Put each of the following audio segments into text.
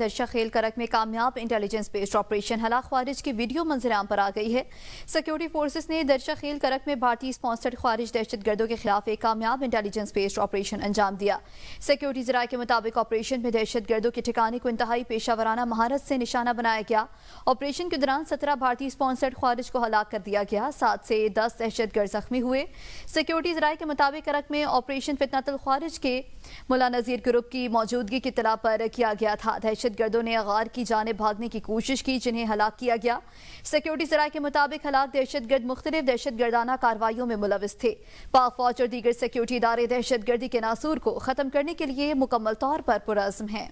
درشا خیل کرک میں کامیاب intelligence based operation ہلاک خوارج کی ویڈیو منظر عام پر آ گئی ہے۔ سیکیورٹی فورسز نے درشا خیل کرک میں بھارتی اسپانسرڈ خوارج دہشت گردوں کے خلاف ایک کامیاب انٹیلیجنس بیسڈ آپریشن انجام دیا۔ سیکیورٹی ذرائع کے مطابق آپریشن میں دہشت گردوں کے ٹھکانے کو انتہائی پیشہ ورانہ مہارت سے نشانہ بنایا گیا۔ آپریشن کے دوران 17 بھارتی اسپانسرڈ خوارج کو ہلاک کر دیا گیا، 7 سے 10 دہشت گرد زخمی ہوئے۔ سیکیورٹی ذرائع کے مطابق کرک میں آپریشن فتنۃ الخوارج کے ملا نذیر گروپ کی موجودگی کی اطلاع پر کیا گیا تھا۔ دہشت گردوں نے غار کی جانب بھاگنے کی کوشش کی جنہیں ہلاک کیا گیا۔ سیکیورٹی ذرائع کے مطابق ہلاک دہشت گرد مختلف دہشت گردانہ کارروائیوں میں ملوث تھے۔ پاک فوج اور دیگر سیکیورٹی ادارے دہشت گردی کے ناسور کو ختم کرنے کے لیے مکمل طور پر پرعزم ہیں۔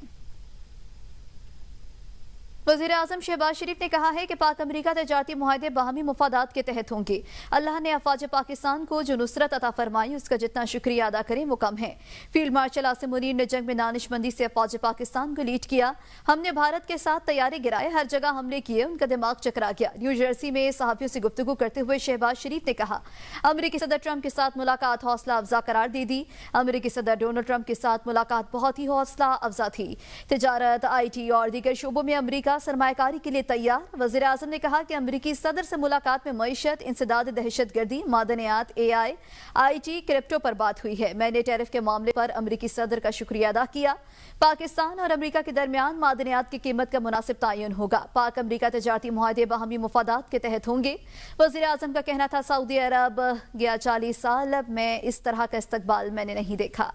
وزیر اعظم شہباز شریف نے کہا ہے کہ پاک امریکہ تجارتی معاہدے باہمی مفادات کے تحت ہوں گے۔ اللہ نے افواج پاکستان کو جو نصرت عطا فرمائی اس کا جتنا شکریہ ادا کریں وہ کم ہے۔ فیلڈ مارشل عاصم منیر نے جنگ میں دانش مندی سے افواج پاکستان کو لیڈ کیا۔ ہم نے بھارت کے ساتھ طیارے گرائے، ہر جگہ حملے کیے، ان کا دماغ چکرا گیا۔ نیو جرسی میں صحافیوں سے گفتگو کرتے ہوئے شہباز شریف نے کہا امریکی صدر ٹرمپ کے ساتھ ملاقات حوصلہ افزا قرار دے دی۔ امریکی صدر ڈونلڈ ٹرمپ کے ساتھ ملاقات بہت ہی حوصلہ افزا تھی۔ تجارت، آئی ٹی اور دیگر شعبوں میں امریکہ سرمایہ کاری کے لیے تیار۔ وزیر اعظم نے کہا کہ امریکی صدر سے ملاقات میں معیشت، انسداد دہشت گردی، معدنیات، آئی ٹی، کرپٹو پر بات ہوئی ہے۔ میں نے ٹیرف کے معاملے پر امریکی صدر کا شکریہ ادا کیا۔ پاکستان اور امریکہ کے درمیان معدنیات کی قیمت کا مناسب تعین ہوگا۔ پاک امریکہ تجارتی معاہدے باہمی مفادات کے تحت ہوں گے۔ وزیر اعظم کا کہنا تھا سعودی عرب گیا 40 سال میں اس طرح کا استقبال میں نے نہیں دیکھا۔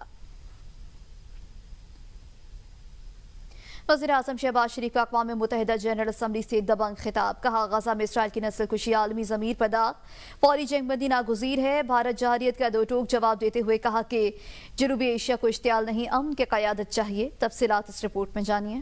وزیر اعظم شہباز شریف کا اقوام متحدہ جنرل اسمبلی سے دبنگ خطاب، کہا غزہ میں اسرائیل کی نسل کشی عالمی ضمیر پر داغ، فوری جنگ بندی ناگزیر ہے۔ بھارت جارحیت کا دو ٹوک جواب دیتے ہوئے کہا کہ جنوبی ایشیا کو اشتعال نہیں، امن کی قیادت چاہیے۔ تفصیلات اس رپورٹ میں جانیے۔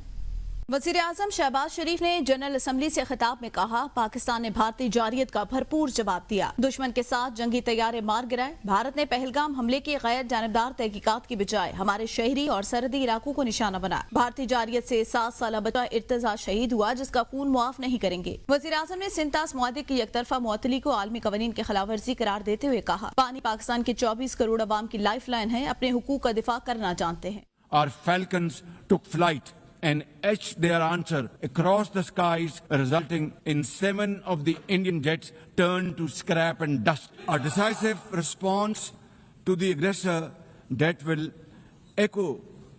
وزیر اعظم شہباز شریف نے جنرل اسمبلی سے خطاب میں کہا پاکستان نے بھارتی جارحیت کا بھرپور جواب دیا، دشمن کے ساتھ جنگی طیارے مار گرائے۔ بھارت نے پہلگام حملے کی غیر جانبدار تحقیقات کی بجائے ہمارے شہری اور سرحدی علاقوں کو نشانہ بنایا۔ بھارتی جارحیت سے 7 سالہ بچہ ارتضا شہید ہوا جس کا خون معاف نہیں کریں گے۔ وزیر اعظم نے سنتاس معاہدے کی یک طرفہ معطلی کو عالمی قوانین کی خلاف ورزی قرار دیتے ہوئے کہا پانی پاکستان کے 24 کروڑ عوام کی لائف لائن ہے، اپنے حقوق کا دفاع کرنا جانتے ہیں۔ Our Falcons took flight and etched their answer across the skies, resulting in 7 of the Indian jets turned to scrap and dust. A decisive response to the aggressor that will echo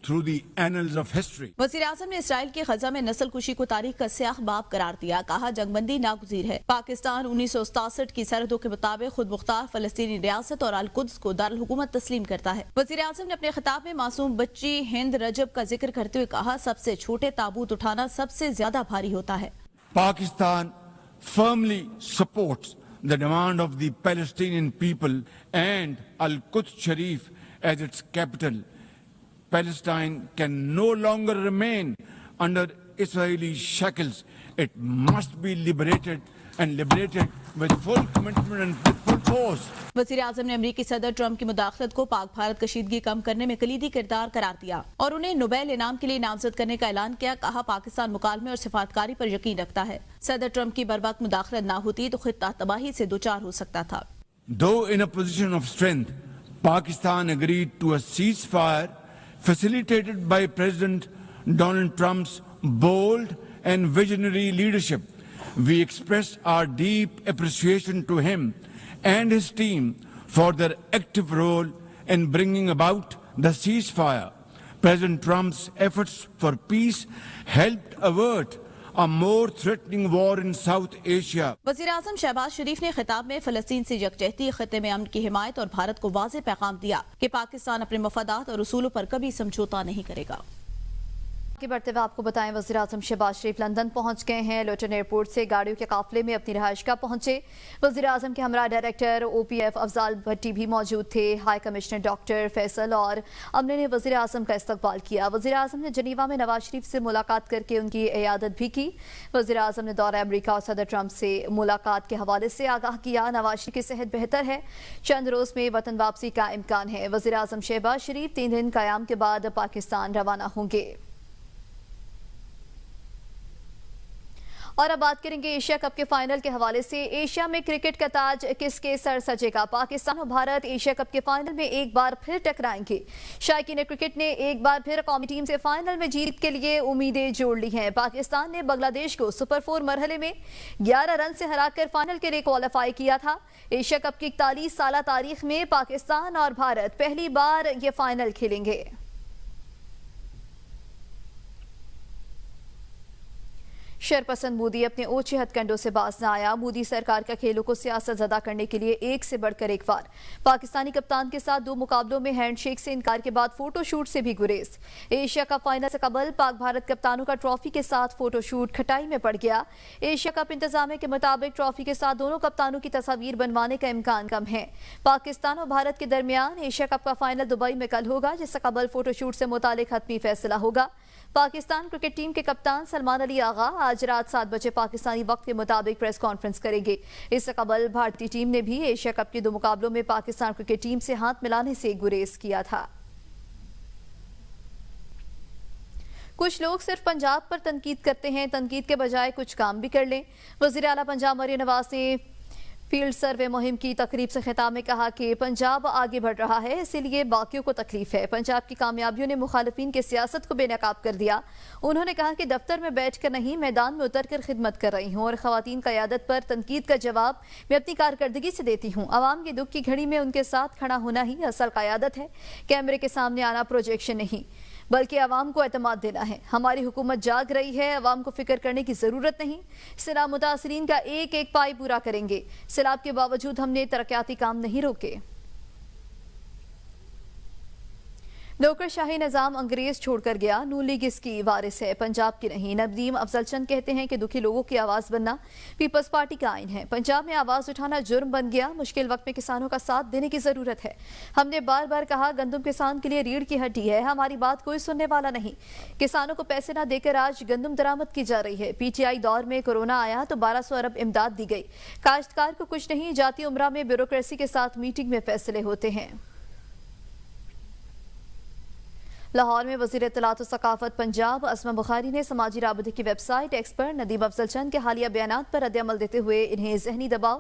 through the annals of history. وزیر اعظم نے اسرائیل کے غزہ میں نسل کشی کو تاریخ کا سیاہ باب قرار دیا، کہا جنگ بندی ناگزیر ہے۔ پاکستان 1967 کی سرحدوں کے مطابق خود مختار فلسطینی ریاست اور القدس کو دارالحکومت تسلیم کرتا ہے۔ وزیر اعظم نے اپنے خطاب میں معصوم بچی ہند رجب کا ذکر کرتے ہوئے کہا سب سے چھوٹے تابوت اٹھانا سب سے زیادہ بھاری ہوتا ہے۔ Pakistan firmly supports the demand of the Palestinian people and Al-Quds Sharif as its capital. Palestine can no longer remain under Israeli shackles. It must be liberated and liberated with full commitment and with full force. وزیر اعظم نے امریکی صدر Trump کی مداخلت کو پاک بھارت کشیدگی کم کرنے میں کلیدی کردار قرار دیا اور انہیں نوبیل انعام کے لیے نامزد کرنے کا اعلان کیا، کہا پاکستان مکالمے اور سفارتکاری پر یقین رکھتا ہے۔ صدر ٹرمپ کی بروقت مداخلت نہ ہوتی تو خطہ تباہی سے دوچار ہو سکتا تھا۔ Though in a position of strength, Pakistan agreed to a ceasefire facilitated by President Donald Trump's bold and visionary leadership. We express our deep appreciation to him and his team for their active role in bringing about the ceasefire. President Trump's efforts for peace helped avert a more threatening war in South Asia. وزیر اعظم شہباز شریف نے خطاب میں فلسطین سے یکجہتی، خطے میں امن کی حمایت اور بھارت کو واضح پیغام دیا کہ پاکستان اپنے مفادات اور اصولوں پر کبھی سمجھوتا نہیں کرے گا۔ آگے بڑھتے ہوئے آپ کو بتائیں وزیر اعظم شہباز شریف لندن پہنچ گئے ہیں۔ لوٹن ایئرپورٹ سے گاڑیوں کے قافلے میں اپنی رہائش گاہ پہنچے۔ وزیر اعظم کے ہمراہ ڈائریکٹر OPF افضال بھٹی بھی موجود تھے۔ ہائی کمشنر ڈاکٹر فیصل اور عملے نے وزیر اعظم کا استقبال کیا۔ وزیر اعظم نے جنیوا میں نواز شریف سے ملاقات کر کے ان کی عیادت بھی کی۔ وزیر اعظم نے دورہ امریکہ اور صدر ٹرمپ سے ملاقات کے حوالے سے آگاہ کیا۔ نواز شریف کی صحت بہتر ہے، چند روز میں وطن واپسی کا امکان ہے۔ وزیر اعظم شہباز شریف 3 دن قیام کے بعد پاکستان روانہ ہوں گے۔ اور اب بات کریں گے ایشیا کپ کے فائنل کے حوالے سے۔ ایشیا میں کرکٹ کا تاج کس کے سر سجے گا؟ پاکستان اور بھارت ایشیا کپ کے فائنل میں ایک بار پھر ٹکرائیں گے۔ شائقین کرکٹ نے ایک بار پھر قومی ٹیم سے فائنل میں جیت کے لیے امیدیں جوڑ لی ہیں۔ پاکستان نے بنگلہ دیش کو سپر 4 مرحلے میں 11 رن سے ہرا کر فائنل کے لیے کوالیفائی کیا تھا۔ ایشیا کپ کی 41 سالہ تاریخ میں پاکستان اور بھارت پہلی بار یہ فائنل کھیلیں گے۔ شرپسند مودی اپنے اوچھے ہتھ کنڈوں سے باز نہ آیا۔ مودی سرکار کا کھیلوں کو سیاست زدہ کرنے کے لیے ایک سے بڑھ کر ایک وار۔ پاکستانی کپتان کے ساتھ 2 مقابلوں میں ہینڈ شیک سے انکار کے بعد فوٹو شوٹ سے بھی گریز۔ ایشیا کپ فائنل سے قبل پاک بھارت کپتانوں کا ٹرافی کے ساتھ فوٹو شوٹ کھٹائی میں پڑ گیا۔ ایشیا کپ انتظامیہ کے مطابق ٹرافی کے ساتھ دونوں کپتانوں کی تصاویر بنوانے کا امکان کم ہے۔ پاکستان اور بھارت کے درمیان ایشیا کپ کا فائنل دبئی میں کل ہوگا، جس سے قبل فوٹو شوٹ سے متعلق حتمی فیصلہ ہوگا۔ پاکستان کرکٹ ٹیم کے کپتان سلمان علی آغا آج رات 7 بجے پاکستانی وقت کے مطابق پریس کانفرنس کریں گے۔ اس سے قبل بھارتی ٹیم نے بھی ایشیا کپ کے 2 مقابلوں میں پاکستان کرکٹ ٹیم سے ہاتھ ملانے سے گریز کیا تھا۔ کچھ لوگ صرف پنجاب پر تنقید کرتے ہیں، تنقید کے بجائے کچھ کام بھی کر لیں۔ وزیر اعلیٰ پنجاب مریم نواز نے فیلڈ سروے مہم کی تقریب سے خطاب میں کہا کہ پنجاب آگے بڑھ رہا ہے، اسی لیے باقیوں کو تکلیف ہے۔ پنجاب کی کامیابیوں نے مخالفین کی سیاست کو بے نقاب کر دیا۔ انہوں نے کہا کہ دفتر میں بیٹھ کر نہیں، میدان میں اتر کر خدمت کر رہی ہوں اور خواتین قیادت پر تنقید کا جواب میں اپنی کارکردگی سے دیتی ہوں۔ عوام کے دکھ کی گھڑی میں ان کے ساتھ کھڑا ہونا ہی اصل قیادت ہے۔ کیمرے کے سامنے آنا پروجیکشن نہیں، بلکہ عوام کو اعتماد دینا ہے۔ ہماری حکومت جاگ رہی ہے، عوام کو فکر کرنے کی ضرورت نہیں۔ سیلاب متاثرین کا ایک ایک پائی پورا کریں گے۔ سیلاب کے باوجود ہم نے ترقیاتی کام نہیں روکے۔ نوکر شاہی نظام انگریز چھوڑ کر گیا، نون لیگ اس کی وارث ہے، پنجاب کی نہیں۔ ندیم افضل چند کہتے ہیں کہ دکھی لوگوں کی آواز بننا پیپلز پارٹی کا آئین ہے۔ پنجاب میں آواز اٹھانا جرم بن گیا، مشکل وقت میں کسانوں کا ساتھ دینے کی ضرورت ہے۔ ہم نے بار بار کہا گندم کسان کے لیے ریڑھ کی ہڈی ہے، ہماری بات کوئی سننے والا نہیں۔ کسانوں کو پیسے نہ دے کر آج گندم درآمد کی جا رہی ہے۔ پی ٹی آئی دور میں کورونا آیا تو 1200 ارب امداد دی گئی۔ کاشتکار کو کچھ نہیں، جاتی عمرہ میں بیوروکریسی کے ساتھ میٹنگ میں فیصلے ہوتے ہیں۔ لاہور میں وزیر اطلاعات و ثقافت پنجاب اسما بخاری نے سماجی رابطے کی ویب سائٹ ایکس پر ندیم افضل چند کے حالیہ بیانات پر رد عمل دیتے ہوئے انہیں ذہنی دباؤ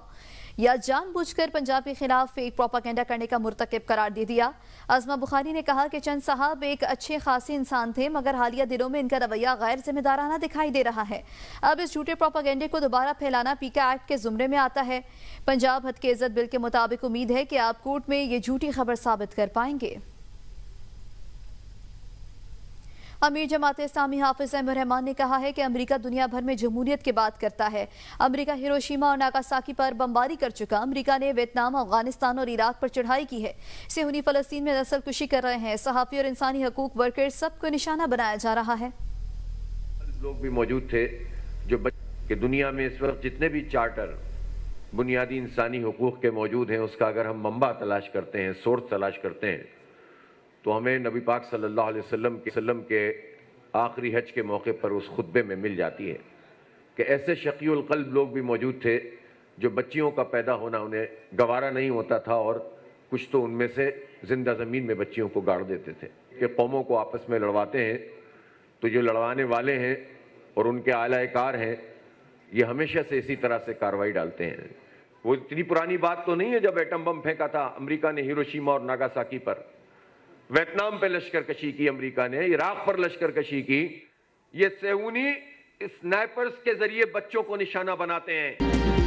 یا جان بوجھ کر پنجاب کے خلاف فیک پروپیگنڈا کرنے کا مرتکب قرار دے دیا۔ اسما بخاری نے کہا کہ چند صاحب ایک اچھے خاصے انسان تھے، مگر حالیہ دنوں میں ان کا رویہ غیر ذمہ دارانہ دکھائی دے رہا ہے۔ اب اس جھوٹے پروپیگنڈے کو دوبارہ پھیلانا پی کے ایکٹ کے زمرے میں آتا ہے۔ پنجاب حد کے عزت بل کے مطابق امید ہے کہ آپ کورٹ میں یہ جھوٹی خبر ثابت کر پائیں گے۔ امیر جماعت اسلامی حافظ احمد رحمان نے کہا ہے کہ امریکہ دنیا بھر میں جمہوریت کی بات کرتا ہے۔ امریکہ ہیروشیما اور ناگاساکی پر بمباری کر چکا۔ امریکہ نے ویتنام، افغانستان اور عراق پر چڑھائی کی ہے۔ صہیونی فلسطین میں نسل کشی کر رہے ہیں۔ صحافی اور انسانی حقوق ورکر سب کو نشانہ بنایا جا رہا ہے۔ لوگ بھی موجود تھے جو کہ دنیا میں اس وقت جتنے بھی چارٹر بنیادی انسانی حقوق کے موجود ہیں، اس کا اگر ہم منبع تلاش کرتے ہیں، سورس تلاش کرتے ہیں، تو ہمیں نبی پاک صلی اللہ علیہ وسلم کے آخری حج کے موقع پر اس خطبے میں مل جاتی ہے کہ ایسے شقی القلب لوگ بھی موجود تھے جو بچیوں کا پیدا ہونا انہیں گوارا نہیں ہوتا تھا، اور کچھ تو ان میں سے زندہ زمین میں بچیوں کو گاڑ دیتے تھے کہ قوموں کو آپس میں لڑواتے ہیں۔ تو جو لڑوانے والے ہیں اور ان کے اعلی کار ہیں، یہ ہمیشہ سے اسی طرح سے کارروائی ڈالتے ہیں۔ وہ اتنی پرانی بات تو نہیں ہے جب ایٹم بم پھینکا تھا امریکہ نے ہیروشیما اور ناگاساکی پر، ویتنام پہ لشکر کشی کی امریکہ نے، عراق پر لشکر کشی کی۔ یہ صہیونی اسنائپرز کے ذریعے بچوں کو نشانہ بناتے ہیں۔